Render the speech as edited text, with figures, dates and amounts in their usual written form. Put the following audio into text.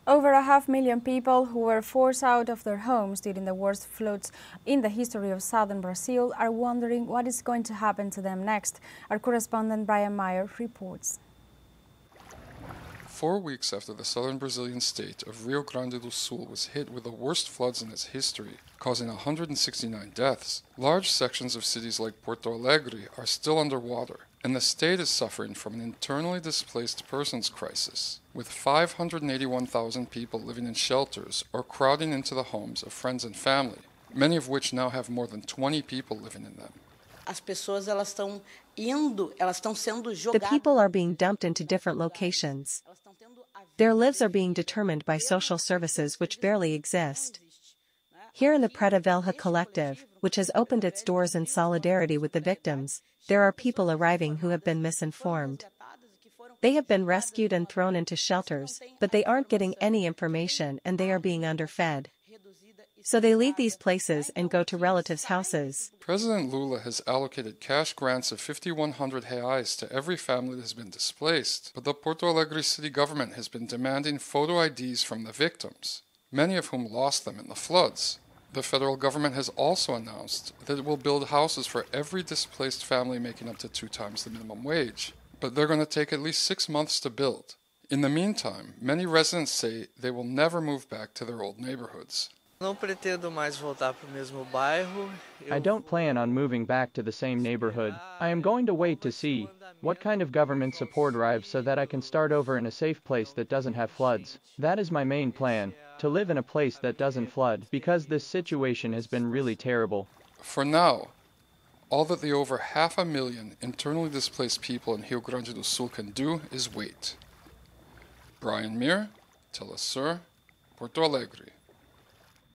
Over 500,000 people who were forced out of their homes during the worst floods in the history of southern Brazil are wondering what is going to happen to them next. Our correspondent Brian Meyer reports. 4 weeks after the southern Brazilian state of Rio Grande do Sul was hit with the worst floods in its history, causing 169 deaths, large sections of cities like Porto Alegre are still underwater, and the state is suffering from an internally displaced persons crisis, with 581,000 people living in shelters or crowding into the homes of friends and family, many of which now have more than 20 people living in them. The people are being dumped into different locations. Their lives are being determined by social services which barely exist. Here in the Preta Velha Collective, which has opened its doors in solidarity with the victims, there are people arriving who have been misinformed. They have been rescued and thrown into shelters, but they aren't getting any information and they are being underfed. So they leave these places and go to relatives' houses. President Lula has allocated cash grants of 5,100 reais to every family that has been displaced, but the Porto Alegre city government has been demanding photo IDs from the victims, many of whom lost them in the floods. The federal government has also announced that it will build houses for every displaced family making up to 2 times the minimum wage, but they're going to take at least 6 months to build. In the meantime, many residents say they will never move back to their old neighborhoods. I don't plan on moving back to the same neighborhood. I am going to wait to see what kind of government support arrives so that I can start over in a safe place that doesn't have floods. That is my main plan, to live in a place that doesn't flood, because this situation has been really terrible. For now, all that the over 500,000 internally displaced people in Rio Grande do Sul can do is wait. Brian Meyer, Telesur, Porto Alegre.